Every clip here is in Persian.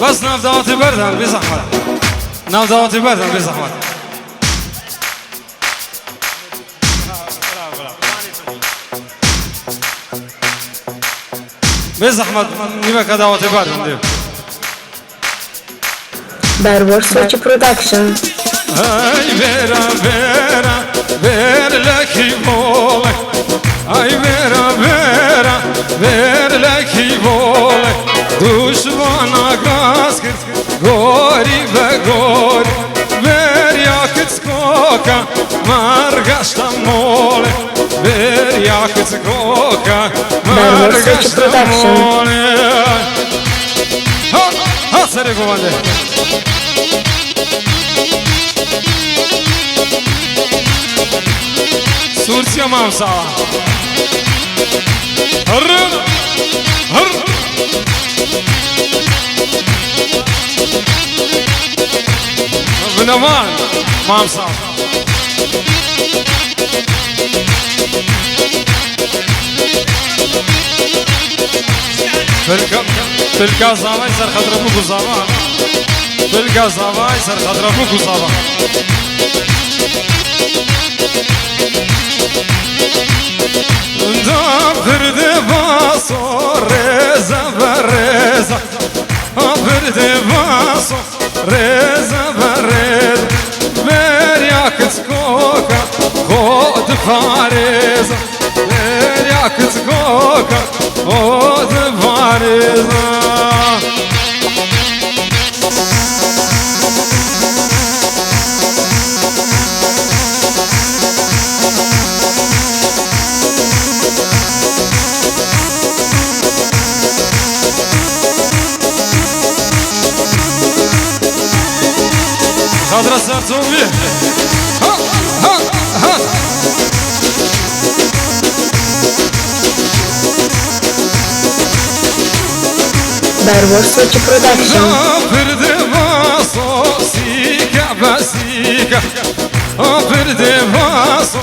بس نافداواتي بردن بزحمت نافداواتي بردن بزحمت بزحمت نيمك داواتي بردن ديو Berber Sochi Production. Ay vera vera ver leki volek Ay vera vera ver leki volek Düşmana gaz kır gori ve gori Ver yakıt skoka margaşta mole Ver yakıt skoka margaşta mole Ha sere govande Turcia mamsa Hır Hır Vinaman mamsa Filka zavay sar khadramu guzava Filka zavay sar khadramu guzava Aperde vaso reza vareza Aperde vaso reza vareza Ver yakıt koka Hod fareza Ver yakıt koka Hod fareza Kadra Sartovi Ha ha ha Berber Sochi Production. Aperde vaso sika basika Aperde vaso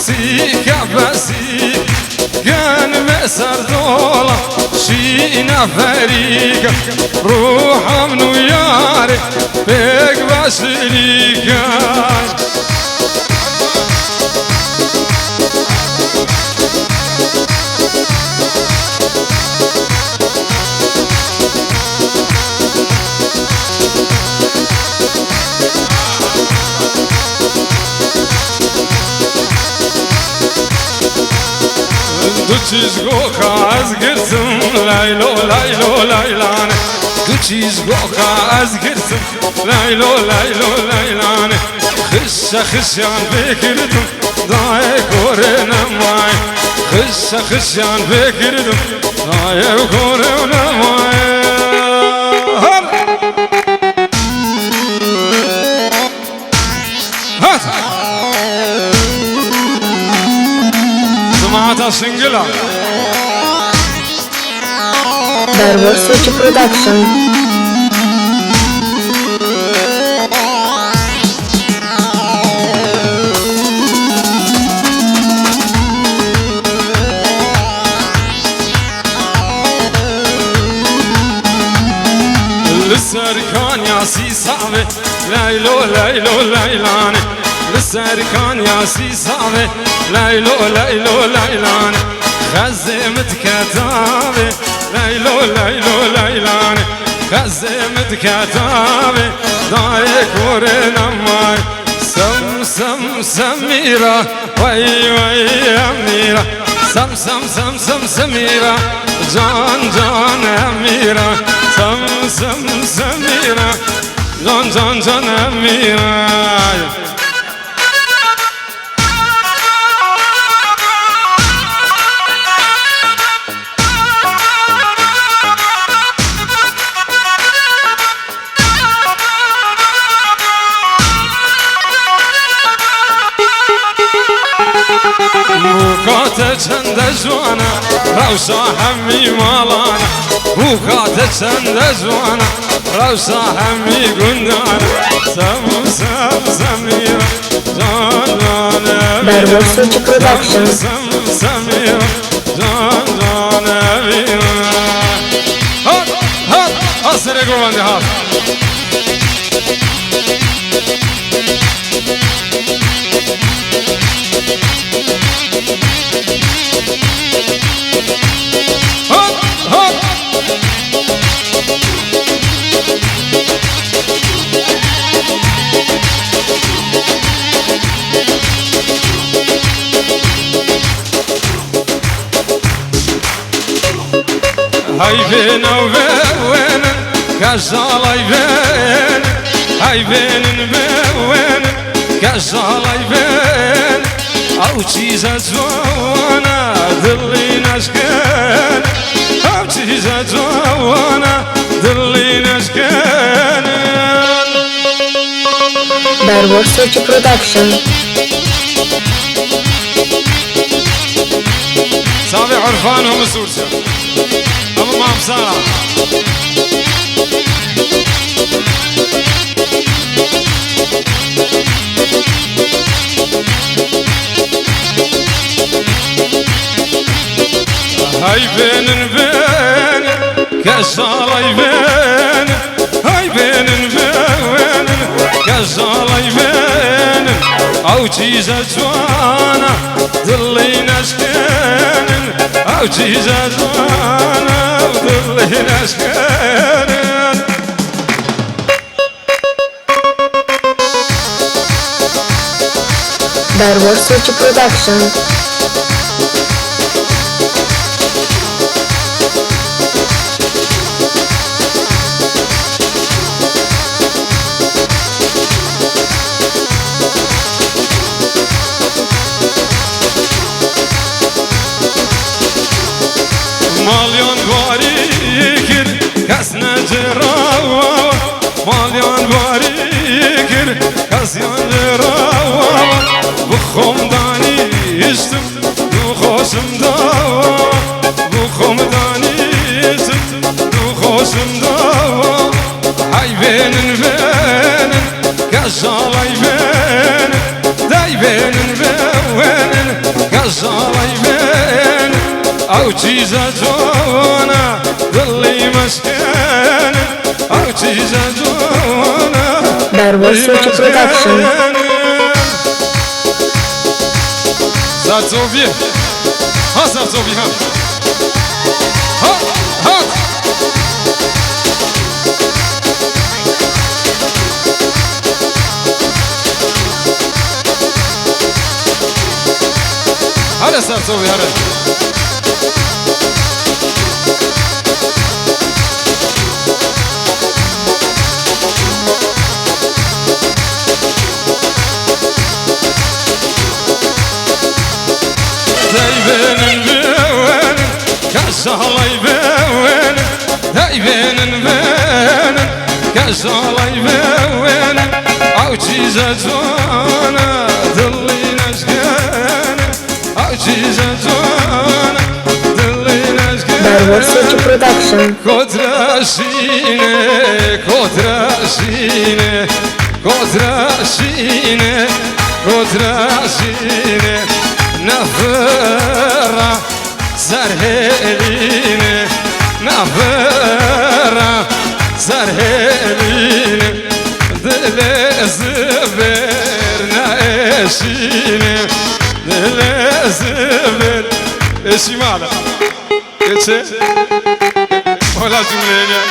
sika basika Kan mesar dola شينا فريقة روحا من وياري بيك بشريكة Duchiz goka az girsim laylo laylo laylane Duchiz goka az girsim laylo laylo laylane Khışa khışan bekirdim daye korenamay Khışa khışan bekirdim daye korenamay Hat Mata Singla Berber Sochi Production. للسركان يا سي صعبة لايلو لايلو لايلاني للسركان يا سي صعبة لايلو لايلو لايلاني خزمت كتابي لايلو لايلو لايلاني خزمت كتابي دايك ورنا ماي سم سم سميرة وي وي أميرة سم سم سم سم سميرة جان جان أميرة سم سم سميرة جان جان جان أميرة بوكات چند جوانا روشا همي مالانا بوكات چند جوانا روشا همي گندانا سم سم سميرا جان جان Berber Sochi Production. سم سميرا جان جان أميرا هات هات أسرق جوان هات هات هات هاي بين وبين كجالاي بين هاي بين بين كجالاي بين او چیزا جوانا دلی نشکن او چیزا جوانا دلی نشکن Barbar Sochi Production. صافي عرفانهم السورسة أما ما بصارة هاي بين بين كالشالاي بين هاي بين بين كالشالاي بين او چیزا جوانا دلی نشکن او چیزا جوانا دلی نشکن Barbar Sochi Production. ماليون باريكر كسنا جراوا ماليون باريكر كسنا جراوا بخم داني يشتم نخوشم داوا بخم داني يشتم نخوشم داوا هاي بين بين كجالاي بين داي بين بين كجالاي بين او چیزا جوانا دلی مسکن او چیزا جوانا Barbar Sochi Production. زرزوبیه ها زرزوبی ها ها هره زرزوبی هره بين بين كجالاي بين هاي بين بين كجالاي بين او چیزا جوانا دلی نشکن او چیزا جوانا دلی نشکن Barbar Sochi Production. Kodraşine kodraşine kodraşine kodraşine نفرة زرهليني نفرة زرهليني دل زبر ناشيني دل زبر ايشي مالا ايشي ولا جملة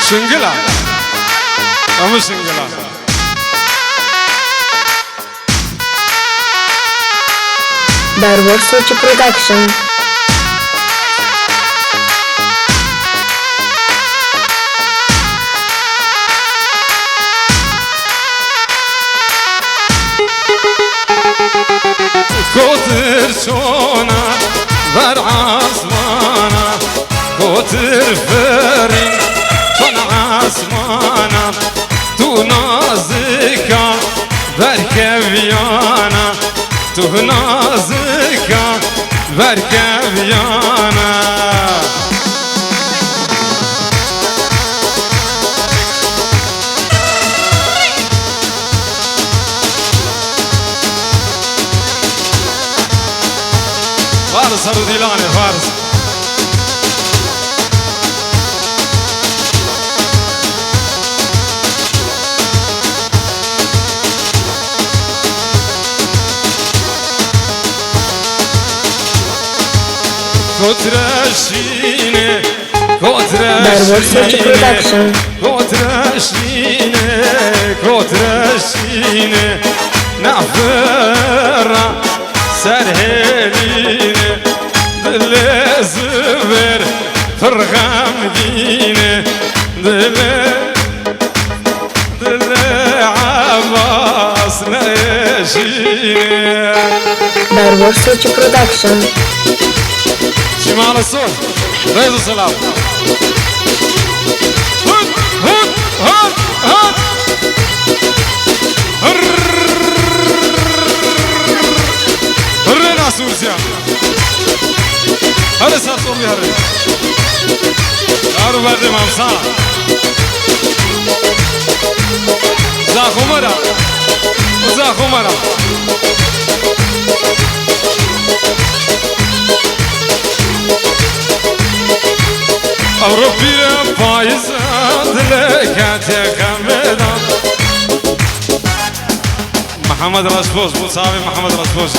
شنقلا أمو شنقلا Barbar Sochi Production. كتر شونا بر عصمانا كتر فرين شون عصمانا تو نازكا بركبيانا تو نازكا بركبيانا فارس هرو ديلاني فارس كترشيني Barbar Sochi Production. كترشيني نعفرة سرهليني دل زبر فرغم ديني دل عباس نشيني Barbar Sochi Production. شمال الصوت رئيس السلام هد هد هد هد هرنا سورسيا هر ساتوم يا هر دارو بعد مامسا زاخمرا زاخمرا أوروبي فايز لك تخمدان محمد راسبوس مصابي محمد راسبوس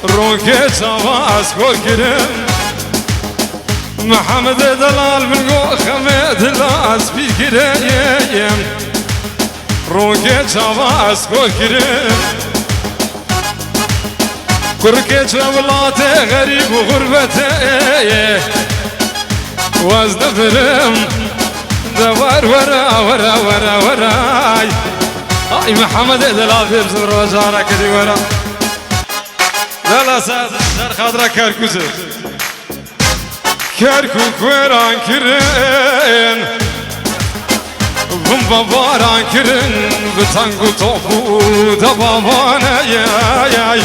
روكي تواس كل كرم محمد دلال من قو خمد لاس بكريم روكي تواس كل كرم كركي تولاتي غريب وغربتي وازدفرم دوار ورا ورا ورا وراي اي محمد دلال بيبزر وزارة كدي ورا لا ساد در خضرا كركوز كركوك وران كرن بمبا باران كرن بتانگو توفو دبابانا ياي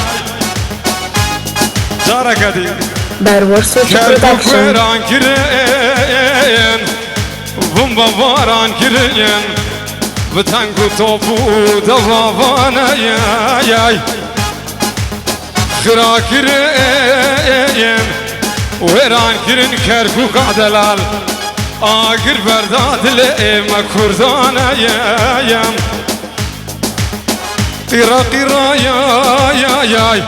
زارة كدي Barbar Sochi Production. Kerkuran kireyen Bumba varan kireyen Vtangu topu davavana yay Khira kireyen Veran kirin kerkuk adelal Agir berdadile ema kurdana yayam Qira qira yay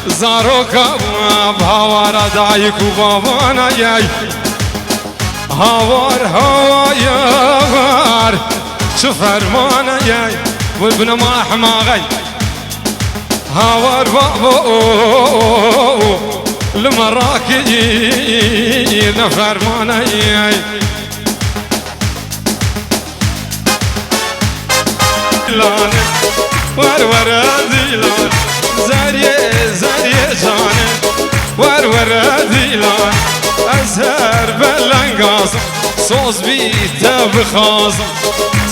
زاروكا بهوارا دايكو بابانا ياي هوار هوايار شو فرمانا ياي والبن ما حماغي هوار بابو المراكي نفرمانا ياي لان ور ديلان زارية جانه ور ديلان أزهر بلنگازم سوز بیتا بخازم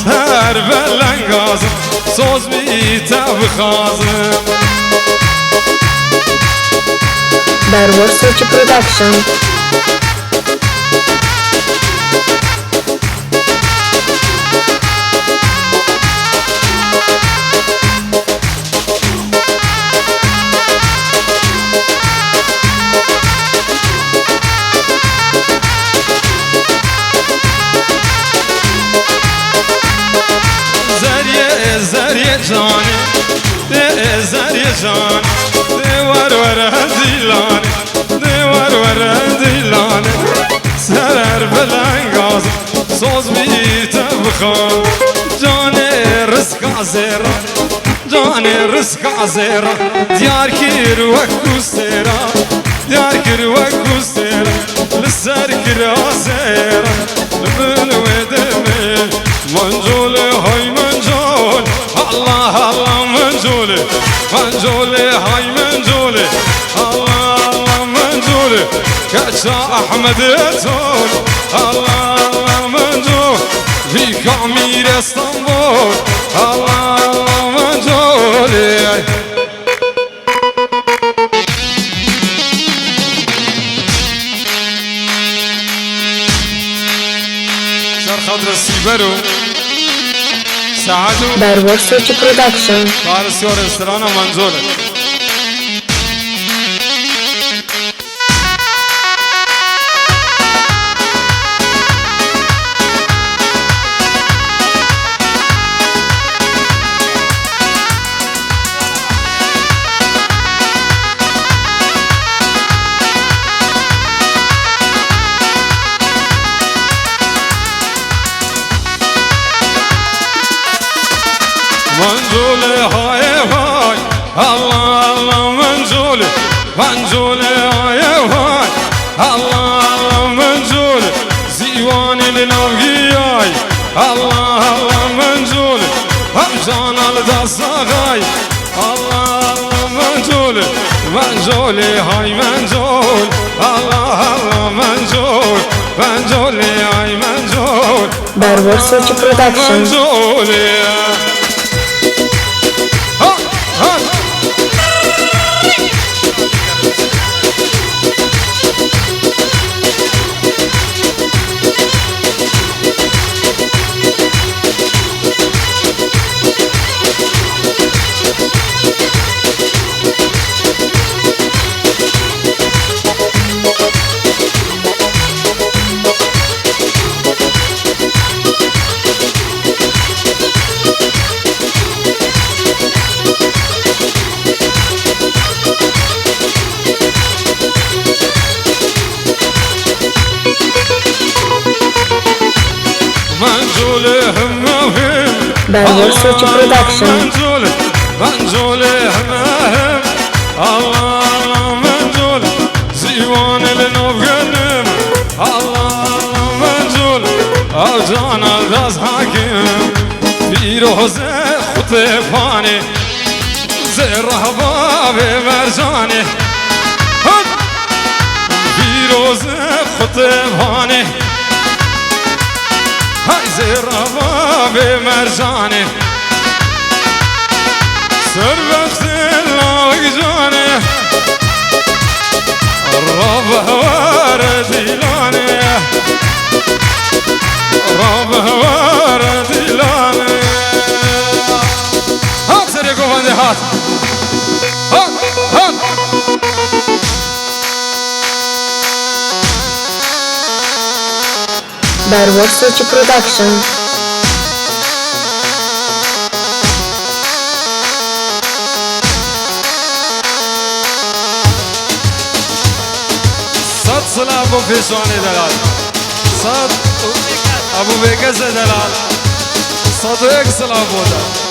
زهر بلنگازم سوز بیتا بخازم Barbar Sochi Production. زارية جاني زارية جاني ور ديلان ور ديلان سرر بلنگاز سوز بیتا بخان جاني رزق عزيرا جاني رزق عزيرا ديار كير وكو سيرا ديار كير وكو سيرا لسر كير عزيرا من ودمي منجولي هاي منجول الله الله منجولي منجولي هاي منجولي الله الله منجولي كأشا أحمد يتول الله الله منجول فيك أمير اسطنبول الله الله منجولي شر خضر السيبرو سعدو Barbar Sochi Production. فارس يور استرانا منزولة منزولي هاي هاي الله الله منزولي منزولي هاي هاي الله الله منزولي زيواني للوقياي الله الله منزولي همزان الدصاغاي الله الله منزولي منزولي هاي منزول الله الله منزول منزولي هاي منزول Barwar Sochi Production. منزولي منزولي هم وهم Barwar Sochi Production. منزولي منزولي هم وهم الله الله منزولي زيوان لنوغنم الله الله منزولي أوزان الداز حاكم فيروز خطفاني زي رهباب مرزاني فيروز خطفاني هاي زي رباب مرجاني سربخت اللاوجاني الرب وارديلاني الرب وارديلاني هات سريكو فاندي هات هات هات Barwar Sochi Production. صد صلاة أبو فيشواني دلال صد أبو بيكس دلال صد ويك صلاة أبو دلال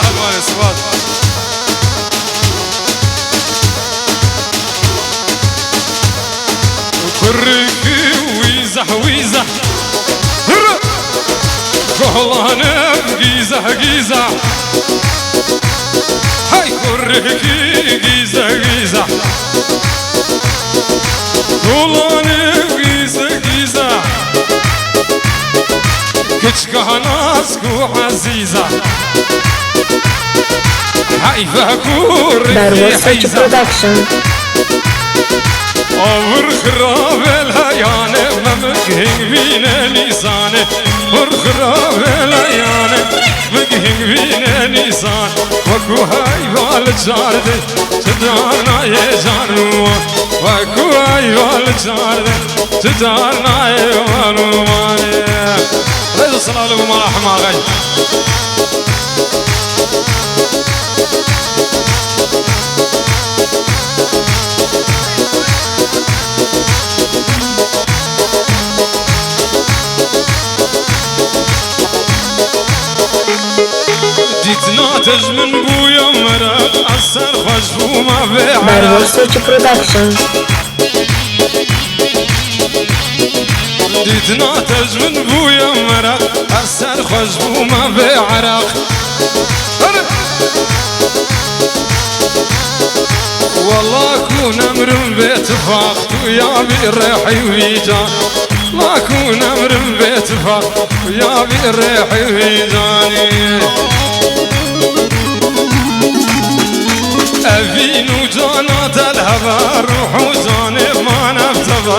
أهل صفات وكركي ويزح ويزح كهلانا جيزة جيزة هاي كركي جيزة جيزة كهلانا جيزة جيزة كشكها ناسكو عزيزة هاي فاكور Barwar Sochi Production. أور خراب الهيانة ومقهن بينا لسانه أور خراب الهيانة مقهن بينا لسان وكو هاي بالجارده تدارنا يجانوا وكو هاي بالجارده تدارنا يجانوا رضا صلاة لكم ورحمة غي جيتنا تجمن بويا مرق أثر خشبو ما Barwar بعرق Sochi Production. جيتنا تجمن بويا مرق أثر خشبو ما بعرق والله كون أمر باتفاق ويا بالريحي ويجان ما كون أمر باتفاق ويا بالريحي ويجاني أفين وجانات الهبا روح وجاني ما نفتبا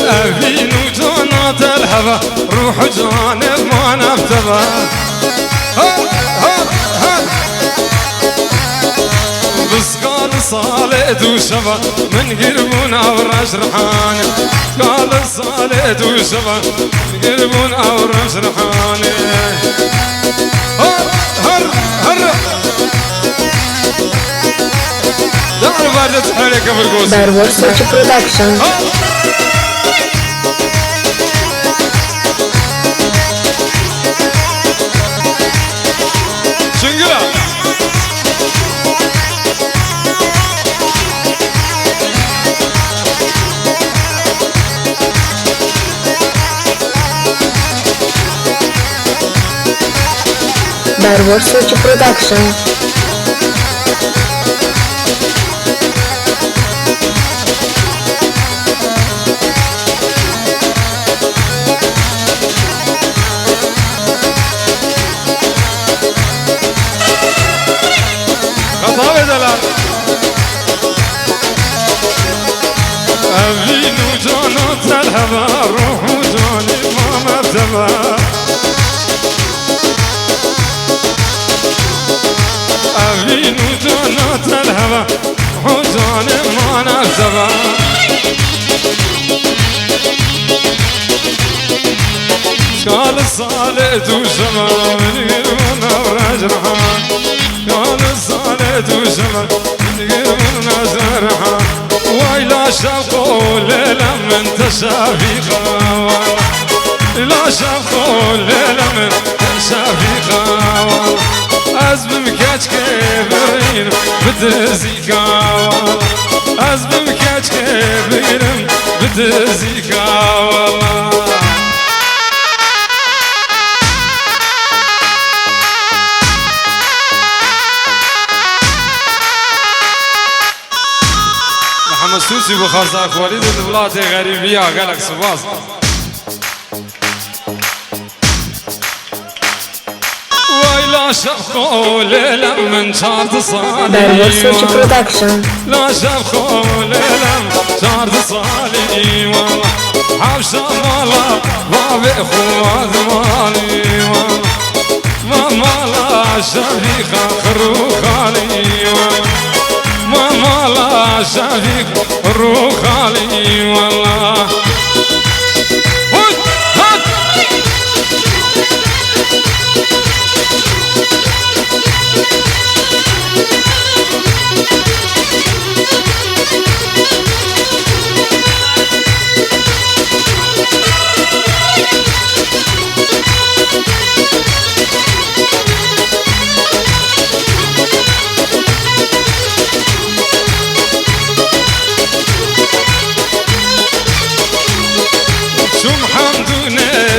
أفين وجانات الهبا روح وجاني ما نفتبا بس قال صالد وشبا من قربنا ورش رحاني قال صالد وشبا من قربنا ورش رحاني هر هر دعوا بعد تحرك بالقوس Barwar Sochi Production. Barbosa Production. خطابة دلال أبين وجانات الهوى روح وجاني ما مرتبة أبين وجانات الهوى وجاني ما مرتبة قال الصالة وشمع من غيرنا ورجرها قال الصالة وشمع من غيرنا زرحها وإلى شوق ليلة من تشافيقها إلى شوق ليلة من تشافيقها أزبم كاج كبير بدزيكا أزبم كاج كبير بدزيكا والله محمد سوسي بخرزاق وليد الولاد غريبية قالك سباس ويلا شفقوا ليلة من شارد صالي Barbosa Production. لا شفقوا ليلة من شارد صالي والله حبشة مالا بابي خوات مالي والله ما مالا شفيقة خروخالي والله ما لا شفيق الروخالي والله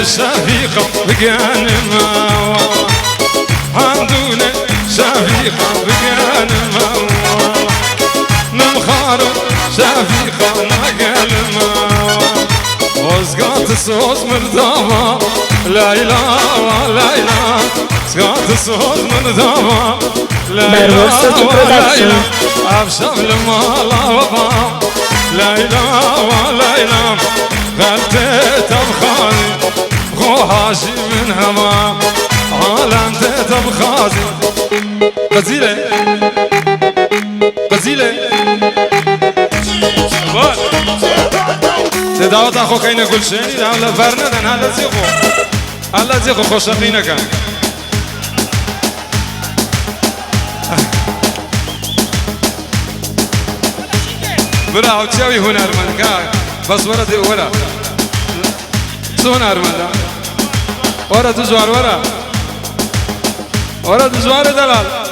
شفيقة بقانما حمدوني شفيقة بقانما نمخار شفيقة نقلما وسقاط الصوت مرتبة لا إله ولا إله سقاط الصوت مرتبة لا إله ولا إله أبشر المالا وفا لا إله ولا إله غلتت بخالي هاشي من هما عالم تبخازي غزيلة غزيلة دعوت أخو كينا كل شيء دعوت فرنا دن هلا زيخو خوش أخينا كان برا وتساوي هنرمن كا بس ورا دي ورا شو هنرمن ورا تزوار ورا تزوار دلال